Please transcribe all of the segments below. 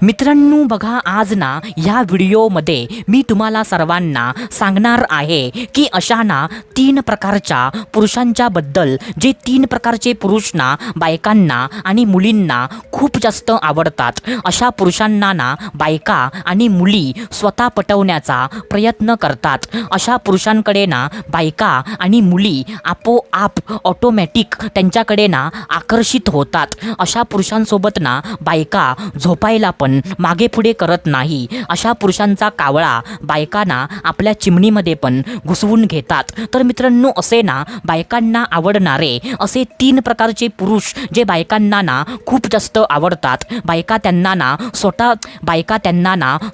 मित्रांनो बघा, आज ना ह्या व्हिडिओमध्ये मी तुम्हाला सर्वांना सांगणार आहे की अशा ना 3 प्रकारच्या पुरुषांच्या बद्दल, जे 3 प्रकारचे पुरुष ना बायकांना आणि मुलींना खूप जास्त आवडतात. अशा पुरुषांना ना बायका आणि मुली स्वतः पटवण्याचा प्रयत्न करतात. अशा पुरुषांकडे ना बायका आणि मुली आपोआप ऑटोमॅटिक त्यांच्याकडे ना आकर्षित होतात. अशा पुरुषांसोबत ना बायका झोपायला पण मागे पुढे करत नाही. अशा पुरुषांचा कावळा बायकांना आपल्या चिमणीमध्ये पण घुसवून घेतात. तर मित्रांनो, असे ना बायकांना आवडणारे असे 3 प्रकारचे पुरुष जे बायकांना ना खूप जास्त आवडतात. बायका त्यांना ना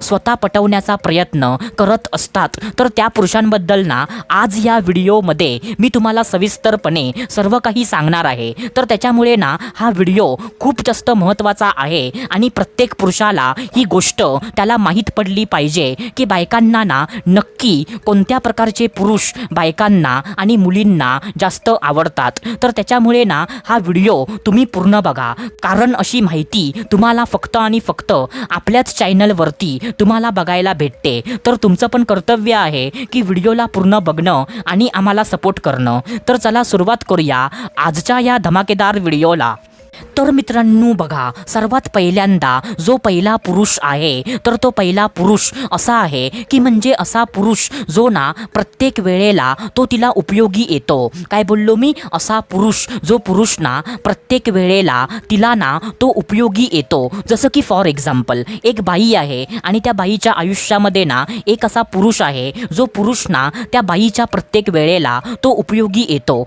स्वतः पटवण्याचा प्रयत्न करत असतात. तर त्या पुरुषांबद्दल ना आज या व्हिडिओमध्ये मी तुम्हाला सविस्तरपणे सर्व काही सांगणार आहे. तर त्याच्यामुळे ना हा व्हिडिओ खूप जास्त महत्त्वाचा आहे आणि प्रत्येक पुरुषाला ही गोष्ट त्याला माहीत पडली पाहिजे की बायकांना ना नक्की कोणत्या प्रकारचे पुरुष बायकांना आणि मुलींना जास्त आवडतात. तर त्याच्यामुळे ना हा व्हिडिओ तुम्ही पूर्ण बघा, कारण अशी माहिती तुम्हाला फक्त आणि फक्त आपल्याच चॅनलवरती तुम्हाला बघायला भेटते. तर तुमचं पण कर्तव्य आहे की व्हिडिओला पूर्ण बघणं आणि आम्हाला सपोर्ट करणं. तर चला सुरुवात करूया आजच्या या धमाकेदार व्हिडिओला. तर मित्रांनो बघा, सर्वात पहिल्यांदा जो पहिला पुरुष आहे तर तो पहिला पुरुष असा आहे की म्हणजे असा पुरुष जो ना प्रत्येक वेळेला तो तिला उपयोगी येतो. काय बोललो मी? असा पुरुष, जो पुरुष ना प्रत्येक वेळेला तिला ना तो उपयोगी येतो. जसं की फॉर एक्झाम्पल, एक बाई आहे आणि त्या बाईच्या आयुष्यामध्ये ना एक असा पुरुष आहे जो पुरुष ना त्या बाईच्या प्रत्येक वेळेला तो उपयोगी येतो.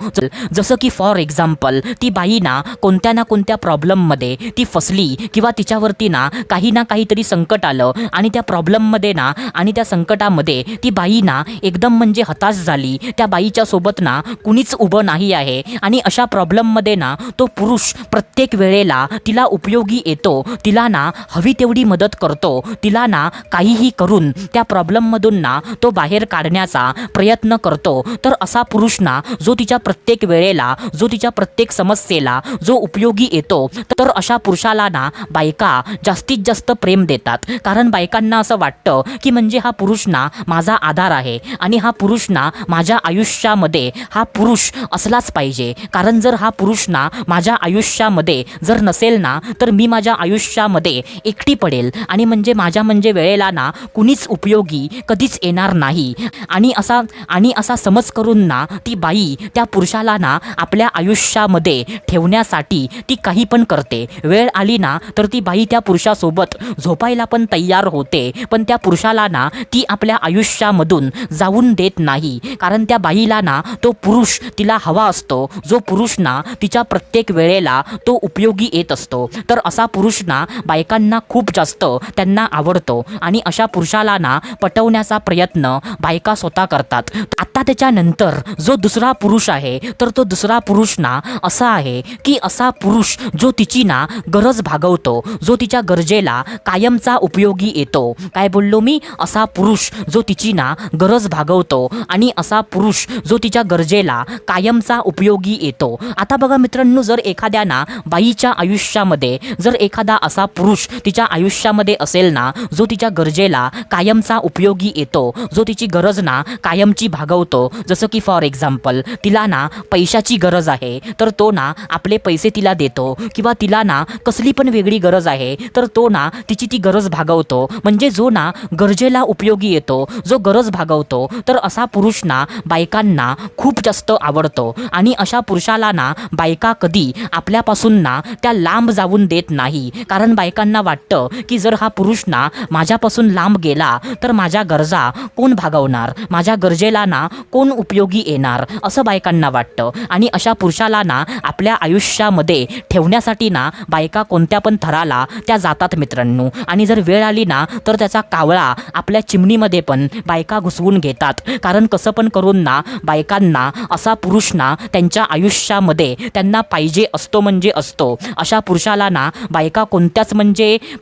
जसं की फॉर एक्झाम्पल, ती बाई ना कोणत्या ना कोणत्या प्रॉब्लेममध्ये ती फसली किंवा तिच्यावरती ना काहीतरी संकट आलं आणि त्या प्रॉब्लेममध्ये ना आणि त्या संकटामध्ये ती बाई ना एकदम म्हणजे हताश झाली. त्या बाईच्या सोबत ना कुणीच उभं नाही आहे आणि अशा प्रॉब्लेममध्ये ना तो पुरुष प्रत्येक वेळेला तिला उपयोगी येतो. तिला ना हवी तेवढी मदत करतो. तिला ना काहीही करून त्या प्रॉब्लेममधून ना तो बाहेर काढण्याचा प्रयत्न करतो. तर असा पुरुष ना जो तिच्या प्रत्येक वेळेला, जो तिच्या प्रत्येक समस्येला जो उपयोगी येतो, तर अशा पुरुषाला ना बायका जास्तीत जास्त प्रेम देतात. कारण बायकांना असं वाटतं की म्हणजे हा पुरुष ना माझा आधार आहे आणि हा पुरुष ना माझ्या आयुष्यामध्ये हा पुरुष असलाच पाहिजे. कारण जर हा पुरुष ना माझ्या आयुष्यामध्ये जर नसेल ना तर मी माझ्या आयुष्यामध्ये एकटी पडेल आणि माझ्या वेळेला ना कुणीच उपयोगी कधीच येणार नाही. आणि असा समज करून ना ती बाई त्या पुरुषाला ना आपल्या आयुष्यामध्ये ठेवण्यासाठी ती काही पण करते. वेळ आली ना तर ती बाई त्या पुरुषासोबत झोपायला पण तयार होते. पण त्या पुरुषाला ना ती आपल्या आयुष्यामधून जाऊन देत नाही. कारण त्या बाईला ना तो पुरुष तिला हवा असतो, जो पुरुष ना तिच्या प्रत्येक वेळेला तो उपयोगी येत असतो. तर असा पुरुष ना बायकांना खूप जास्त त्यांना आवडतो आणि अशा पुरुषाला ना पटवण्याचा प्रयत्न बायका स्वतः करतात. आता त्याच्यानंतर जो दुसरा पुरुष आहे तर तो दुसरा पुरुष ना असा आहे की असा पुरुष जो तिची ना गरज भागवतो, जो तिच्या गरजेला कायमचा उपयोगी येतो. काय बोललो मी? असा पुरुष जो तिची ना गरज भागवतो आणि असा पुरुष जो तिच्या गरजेला कायमचा उपयोगी येतो. आता बघा मित्रांनो, जर एखाद्या ना बाईच्या आयुष्यामध्ये जर एखादा असा पुरुष तिच्या आयुष्यामध्ये असेल ना जो तिच्या गरजेला कायमचा उपयोगी येतो, जो तिची गरज ना कायमची भागवतो. जसं की फॉर एक्झाम्पल, तिला ना पैशाची गरज आहे तर तो ना आपले पैसे तिला देतो, किंवा तिला ना कसली पण वेगळी गरज आहे तर तो ना तिची ती गरज भागवतो. म्हणजे जो ना गरजेला उपयोगी येतो, जो गरज भागवतो, तर असा पुरुष ना बायकांना खूप जास्त आवडतो. आणि अशा पुरुषाला ना बायका कधी आपल्यापासून ना त्या लांब जाऊन देत नाही. कारण बायकांना वाटतं की जर हा पुरुष ना माझ्यापासून लांब गेला तर माझ्या गरजा कोण भागवणार, माझ्या गरजेला ना कोण उपयोगी येणार, असं बायकांना वाटतं. आणि अशा पुरुषाला ना आपल्या आयुष्यामध्ये ठेवण्यासाठी ना बायका कोणत्या पण थराला त्या जातात मित्रांनो. आणि जर वेळ आली ना तर त्याचा कावळा आपल्या चिमणीमध्ये पण बायका घुसवून घेतात. कारण कसं पण करून ना बायकांना असा पुरुष ना त्यांच्या आयुष्यामध्ये त्यांना पाहिजे असतो म्हणजे असतो. अशा पुरुषाला ना बायका कोणत्याच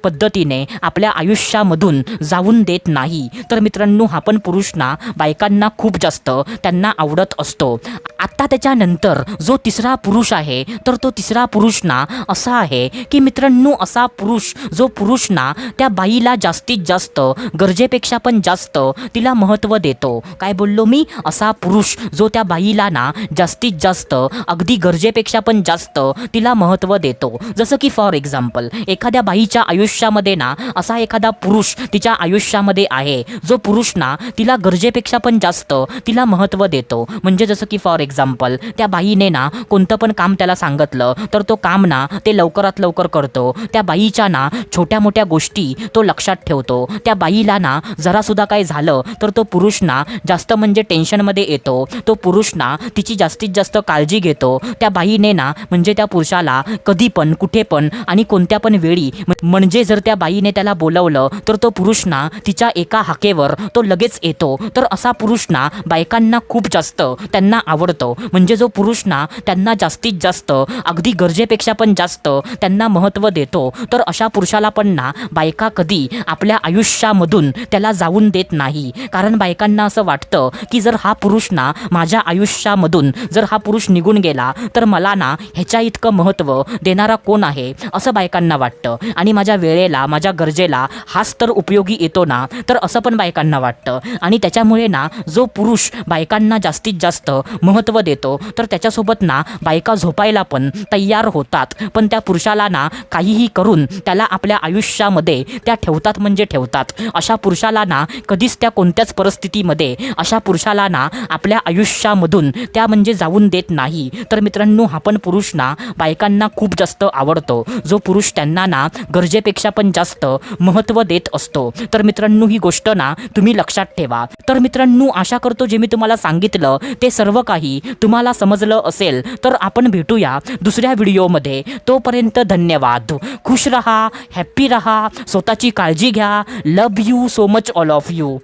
पद्धतीने आपल्या आयुष्यामधून जाऊन देत नाही. तर मित्रांनो, हा पण पुरुष ना बायकांना खूप जास्त त्यांना आवडत असतो. आता त्याच्यानंतर जो तिसरा पुरुष आहे तर तो तिसरा पुरुष ना ना असा आहे की मित्रांनो, असा पुरुष जो पुरुष ना त्या बाईला जास्तीत जास्त गरजेपेक्षा पण जास्त तिला महत्त्व देतो. काय बोललो मी? असा पुरुष जो त्या बाईला ना जास्तीत जास्त अगदी गरजेपेक्षा पण जास्त तिला महत्त्व देतो. जसं की फॉर एक्झाम्पल, एखाद्या बाईच्या आयुष्यामध्ये ना असा एखादा पुरुष तिच्या आयुष्यामध्ये आहे जो पुरुष ना तिला गरजेपेक्षा पण जास्त तिला महत्त्व देतो. म्हणजे जसं की फॉर एक्झाम्पल, त्या बाईने ना कोणतं पण काम त्याला सांगितलं तर तो काम ना ते लवकरात लवकर करतो. त्या बाईच्या ना छोट्या मोठ्या गोष्टी तो लक्षात ठेवतो. त्या बाईला ना जरासुद्धा काही झालं तर तो पुरुष ना जास्त म्हणजे टेन्शनमध्ये येतो. तो पुरुष ना तिची जास्तीत जास्त काळजी घेतो. त्या बाईने ना म्हणजे त्या पुरुषाला कधी पण कुठे पण आणि कोणत्या पण वेळी, म्हणजे जर त्या बाईने त्याला बोलवलं तर तो पुरुष ना तिच्या एका हाकेवर तो लगेच येतो. तर असा पुरुष ना बायकांना खूप जास्त त्यांना आवडतो. म्हणजे जो पुरुष ना त्यांना जास्तीत जास्त अगदी गरजेपेक्षा पण जास्त त्यांना महत्त्व देतो. तर अशा पुरुषाला पण ना बायका कधी आपल्या आयुष्यामधून त्याला जाऊन देत नाही. कारण बायकांना असं वाटतं की जर हा पुरुष ना माझ्या आयुष्यामधून जर हा पुरुष निघून गेला तर मला ना ह्याच्या इतकं महत्त्व देणारा कोण आहे असं बायकांना वाटतं. आणि माझ्या वेळेला माझ्या गरजेला हाच तर उपयोगी येतो ना, तर असं पण बायकांना वाटतं. आणि त्याच्यामुळे ना जो पुरुष बायकांना जास्तीत जास्त महत्त्व देतो तर त्याच्यासोबत ना बायका झोपायला पण तयार होतात. पण त्या पुरुषाला ना काहीही करून त्याला आपल्या आयुष्यामध्ये त्या ठेवतात म्हणजे ठेवतात. अशा पुरुषाला ना कधीच त्या कोणत्याच परिस्थितीमध्ये अशा पुरुषाला ना आपल्या आयुष्यामधून त्या म्हणजे जाऊन देत नाही. तर मित्रांनो, हा पण पुरुष ना बायकांना खूप जास्त आवडतो, जो पुरुष त्यांना ना गरजेपेक्षा पण जास्त महत्त्व देत असतो. तर मित्रांनो, ही गोष्ट ना तुम्ही लक्षात ठेवा. तर मित्रांनो, आशा करतो जे मी तुम्हाला सांगितलं ते सर्व काही तुम्हाला समजलं असेल. तर आपण भेटूया दुसऱ्या व्हिडिओमध्ये. तोपर्यंत धन्यवाद. खुश रहा, हॅप्पी रहा, स्वतःची काळजी घ्या. Love you so much all of you.